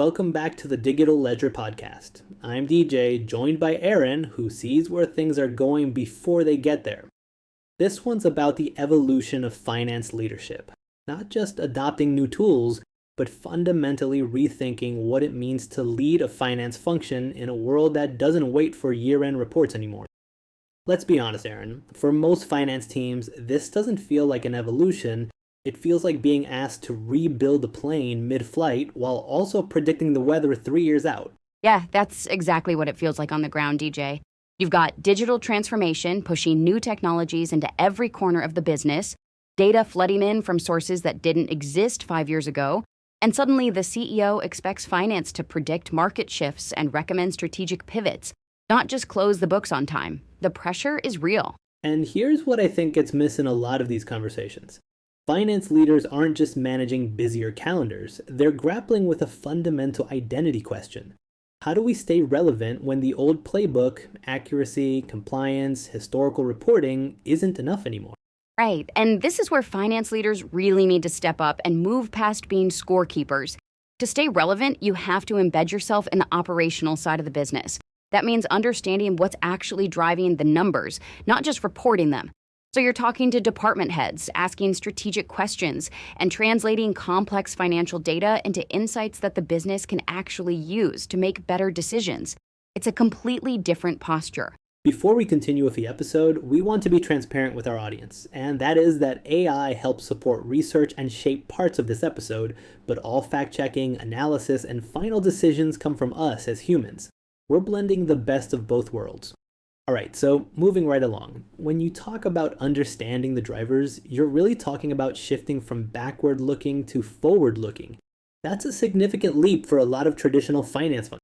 welcome back to the Digital Ledger Podcast. I'm DJ, joined by Erin, who sees where things are going before they get there. This one's about the evolution of finance leadership, not just adopting new tools, but fundamentally rethinking what it means to lead a finance function in a world that doesn't wait for year-end reports anymore. Let's be honest, Erin, for most finance teams, this doesn't feel like an evolution. It feels like being asked to rebuild a plane mid-flight while also predicting the weather 3 years out. Yeah, that's exactly what it feels like on the ground, DJ. You've got digital transformation pushing new technologies into every corner of the business, data flooding in from sources that didn't exist 5 years ago, and suddenly the CEO expects finance to predict market shifts and recommend strategic pivots, not just close the books on time. The pressure is real. And here's what I think gets missed in a lot of these conversations. Finance leaders aren't just managing busier calendars, they're grappling with a fundamental identity question. How do we stay relevant when the old playbook, accuracy, compliance, historical reporting, isn't enough anymore? Right, and this is where finance leaders really need to step up and move past being scorekeepers. To stay relevant, you have to embed yourself in the operational side of the business. That means understanding what's actually driving the numbers, not just reporting them. So you're talking to department heads, asking strategic questions, and translating complex financial data into insights that the business can actually use to make better decisions. It's a completely different posture. Before we continue with the episode, we want to be transparent with our audience, and that is that AI helps support research and shape parts of this episode, but all fact-checking, analysis, and final decisions come from us as humans. We're blending the best of both worlds. Alright, so moving right along. When you talk about understanding the drivers, you're really talking about shifting from backward-looking to forward-looking. That's a significant leap for a lot of traditional finance functions.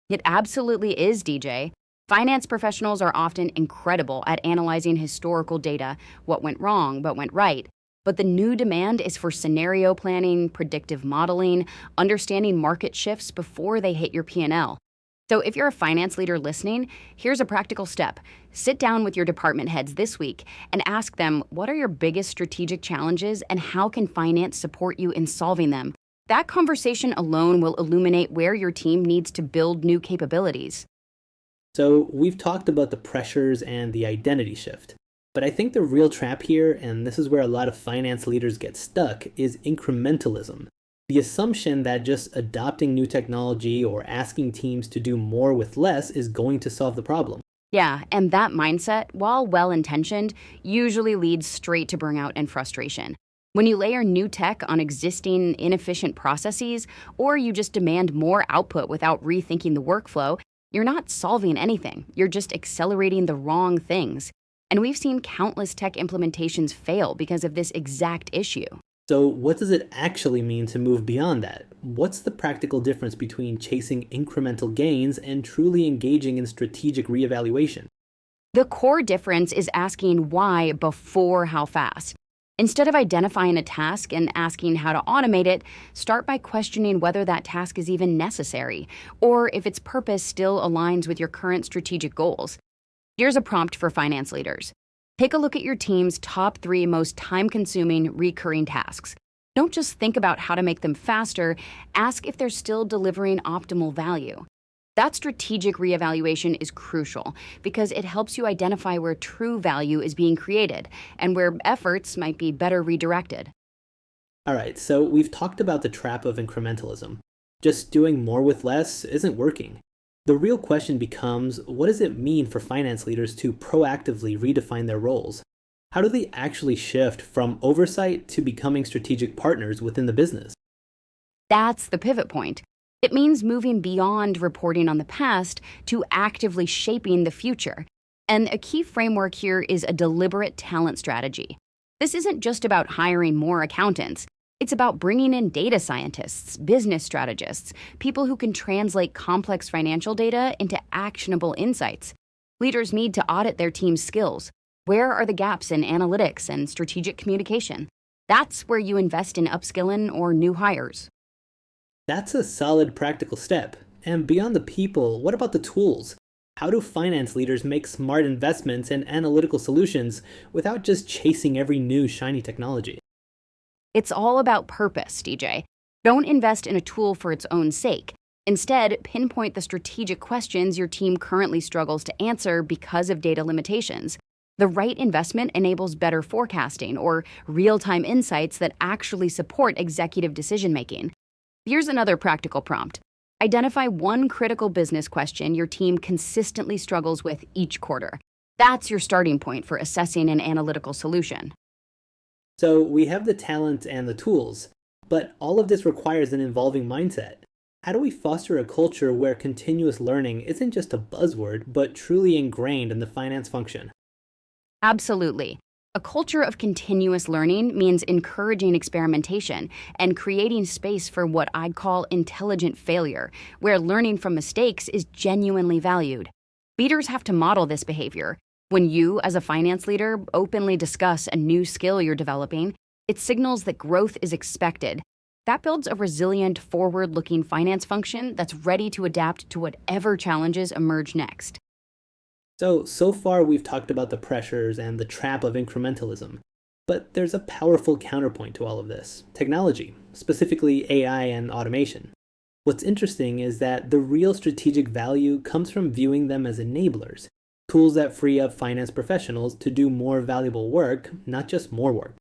It absolutely is, DJ. Finance professionals are often incredible at analyzing historical data, what went wrong, what went right. But the new demand is for scenario planning, predictive modeling, understanding market shifts before they hit your P&L. So if you're a finance leader listening, here's a practical step. Sit down with your department heads this week and ask them, what are your biggest strategic challenges and how can finance support you in solving them? That conversation alone will illuminate where your team needs to build new capabilities. So we've talked about the pressures and the identity shift. But I think the real trap here, and this is where a lot of finance leaders get stuck, is incrementalism. The assumption that just adopting new technology or asking teams to do more with less is going to solve the problem. Yeah, and that mindset, while well-intentioned, usually leads straight to burnout and frustration. When you layer new tech on existing inefficient processes, or you just demand more output without rethinking the workflow, you're not solving anything. You're just accelerating the wrong things. And we've seen countless tech implementations fail because of this exact issue. So what does it actually mean to move beyond that? What's the practical difference between chasing incremental gains and truly engaging in strategic reevaluation? The core difference is asking why before how fast. Instead of identifying a task and asking how to automate it, start by questioning whether that task is even necessary, or if its purpose still aligns with your current strategic goals. Here's a prompt for finance leaders. Take a look at your team's top 3 most time-consuming recurring tasks. Don't just think about how to make them faster, ask if they're still delivering optimal value. That strategic reevaluation is crucial because it helps you identify where true value is being created and where efforts might be better redirected. Alright, so we've talked about the trap of incrementalism. Just doing more with less isn't working. The real question becomes, what does it mean for finance leaders to proactively redefine their roles? How do they actually shift from oversight to becoming strategic partners within the business? That's the pivot point. It means moving beyond reporting on the past to actively shaping the future. And a key framework here is a deliberate talent strategy. This isn't just about hiring more accountants. It's about bringing in data scientists, business strategists, people who can translate complex financial data into actionable insights. Leaders need to audit their team's skills. Where are the gaps in analytics and strategic communication? That's where you invest in upskilling or new hires. That's a solid practical step. And beyond the people, what about the tools? How do finance leaders make smart investments in analytical solutions without just chasing every new shiny technology? It's all about purpose, DJ. Don't invest in a tool for its own sake. Instead, pinpoint the strategic questions your team currently struggles to answer because of data limitations. The right investment enables better forecasting or real-time insights that actually support executive decision-making. Here's another practical prompt. Identify one critical business question your team consistently struggles with each quarter. That's your starting point for assessing an analytical solution. So we have the talent and the tools, but all of this requires an evolving mindset. How do we foster a culture where continuous learning isn't just a buzzword, but truly ingrained in the finance function? Absolutely. A culture of continuous learning means encouraging experimentation and creating space for what I'd call intelligent failure, where learning from mistakes is genuinely valued. Leaders have to model this behavior. When you, as a finance leader, openly discuss a new skill you're developing, it signals that growth is expected. That builds a resilient, forward-looking finance function that's ready to adapt to whatever challenges emerge next. So far we've talked about the pressures and the trap of incrementalism. But there's a powerful counterpoint to all of this: technology, specifically AI and automation. What's interesting is that the real strategic value comes from viewing them as enablers, tools that free up finance professionals to do more valuable work, not just more work.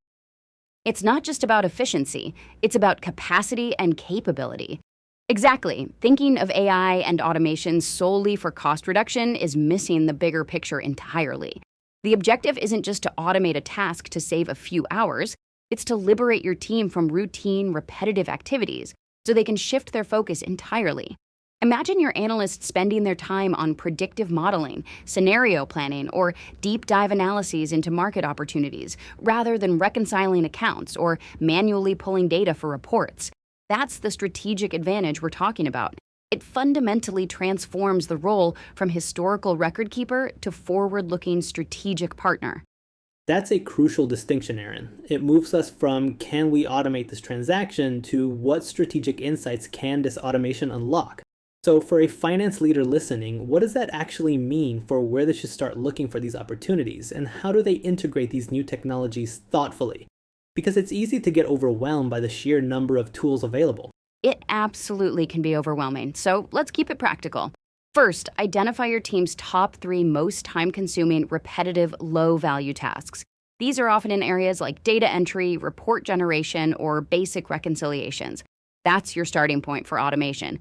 It's not just about efficiency, it's about capacity and capability. Exactly. Thinking of AI and automation solely for cost reduction is missing the bigger picture entirely. The objective isn't just to automate a task to save a few hours, it's to liberate your team from routine, repetitive activities so they can shift their focus entirely. Imagine your analysts spending their time on predictive modeling, scenario planning, or deep dive analyses into market opportunities, rather than reconciling accounts or manually pulling data for reports. That's the strategic advantage we're talking about. It fundamentally transforms the role from historical record keeper to forward-looking strategic partner. That's a crucial distinction, Erin. It moves us from can we automate this transaction to what strategic insights can this automation unlock? So for a finance leader listening, what does that actually mean for where they should start looking for these opportunities, and how do they integrate these new technologies thoughtfully? Because it's easy to get overwhelmed by the sheer number of tools available. It absolutely can be overwhelming, so let's keep it practical. First, identify your team's top 3 most time-consuming, repetitive, low-value tasks. These are often in areas like data entry, report generation, or basic reconciliations. That's your starting point for automation.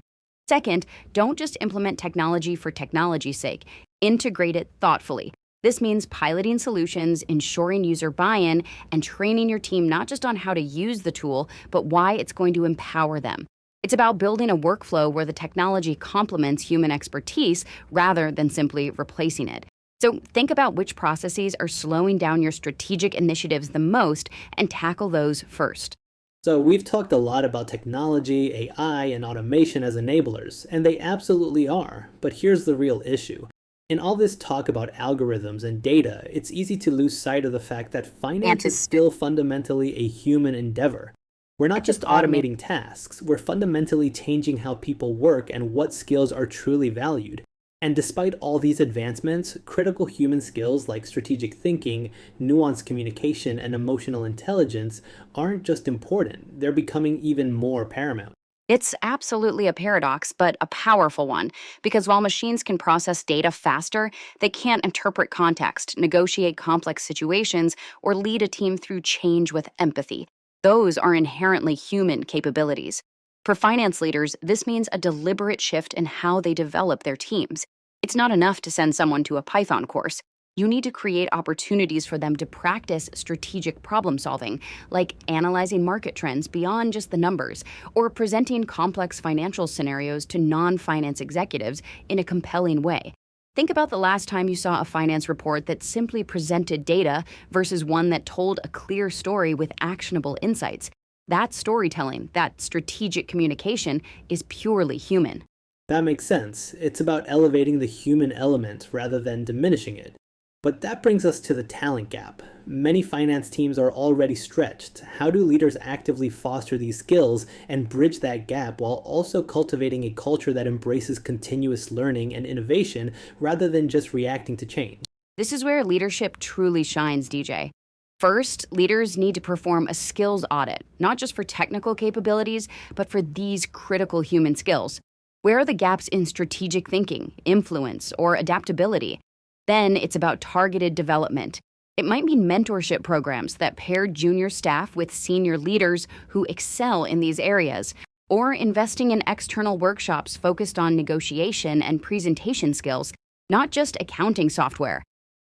Second, don't just implement technology for technology's sake. Integrate it thoughtfully. This means piloting solutions, ensuring user buy-in, and training your team not just on how to use the tool, but why it's going to empower them. It's about building a workflow where the technology complements human expertise rather than simply replacing it. So think about which processes are slowing down your strategic initiatives the most and tackle those first. So we've talked a lot about technology, AI, and automation as enablers, and they absolutely are. But here's the real issue. In all this talk about algorithms and data, it's easy to lose sight of the fact that finance is still fundamentally a human endeavor. We're not just automating tasks, we're fundamentally changing how people work and what skills are truly valued. And despite all these advancements, critical human skills like strategic thinking, nuanced communication, and emotional intelligence aren't just important, they're becoming even more paramount. It's absolutely a paradox, but a powerful one, because while machines can process data faster, they can't interpret context, negotiate complex situations, or lead a team through change with empathy. Those are inherently human capabilities. For finance leaders, this means a deliberate shift in how they develop their teams. It's not enough to send someone to a Python course. You need to create opportunities for them to practice strategic problem solving, like analyzing market trends beyond just the numbers, or presenting complex financial scenarios to non-finance executives in a compelling way. Think about the last time you saw a finance report that simply presented data versus one that told a clear story with actionable insights. That storytelling, that strategic communication, is purely human. That makes sense. It's about elevating the human element rather than diminishing it. But that brings us to the talent gap. Many finance teams are already stretched. How do leaders actively foster these skills and bridge that gap while also cultivating a culture that embraces continuous learning and innovation rather than just reacting to change? This is where leadership truly shines, DJ. First, leaders need to perform a skills audit, not just for technical capabilities, but for these critical human skills. Where are the gaps in strategic thinking, influence, or adaptability? Then it's about targeted development. It might mean mentorship programs that pair junior staff with senior leaders who excel in these areas, or investing in external workshops focused on negotiation and presentation skills, not just accounting software.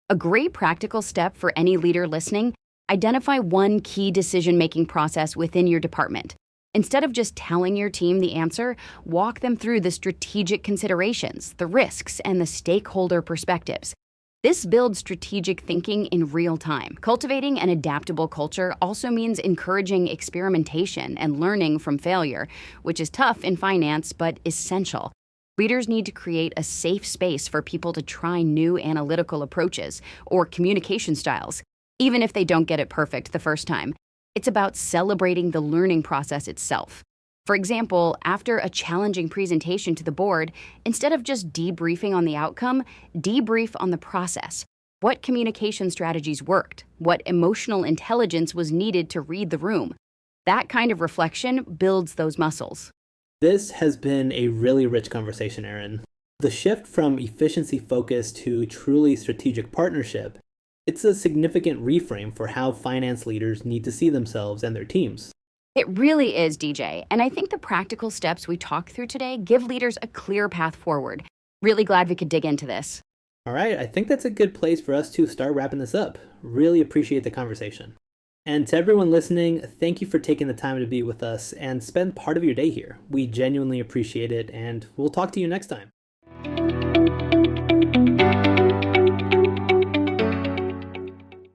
A great practical step for any leader listening: identify one key decision-making process within your department. Instead of just telling your team the answer, walk them through the strategic considerations, the risks, and the stakeholder perspectives. This builds strategic thinking in real time. Cultivating an adaptable culture also means encouraging experimentation and learning from failure, which is tough in finance but essential. Leaders need to create a safe space for people to try new analytical approaches or communication styles, even if they don't get it perfect the first time. It's about celebrating the learning process itself. For example, after a challenging presentation to the board, instead of just debriefing on the outcome, debrief on the process. What communication strategies worked? What emotional intelligence was needed to read the room? That kind of reflection builds those muscles. This has been a really rich conversation, Erin. The shift from efficiency focus to truly strategic partnership, it's a significant reframe for how finance leaders need to see themselves and their teams. It really is, DJ, and I think the practical steps we talked through today give leaders a clear path forward. Really glad we could dig into this. All right, I think that's a good place for us to start wrapping this up. Really appreciate the conversation. And to everyone listening, thank you for taking the time to be with us and spend part of your day here. We genuinely appreciate it, and we'll talk to you next time.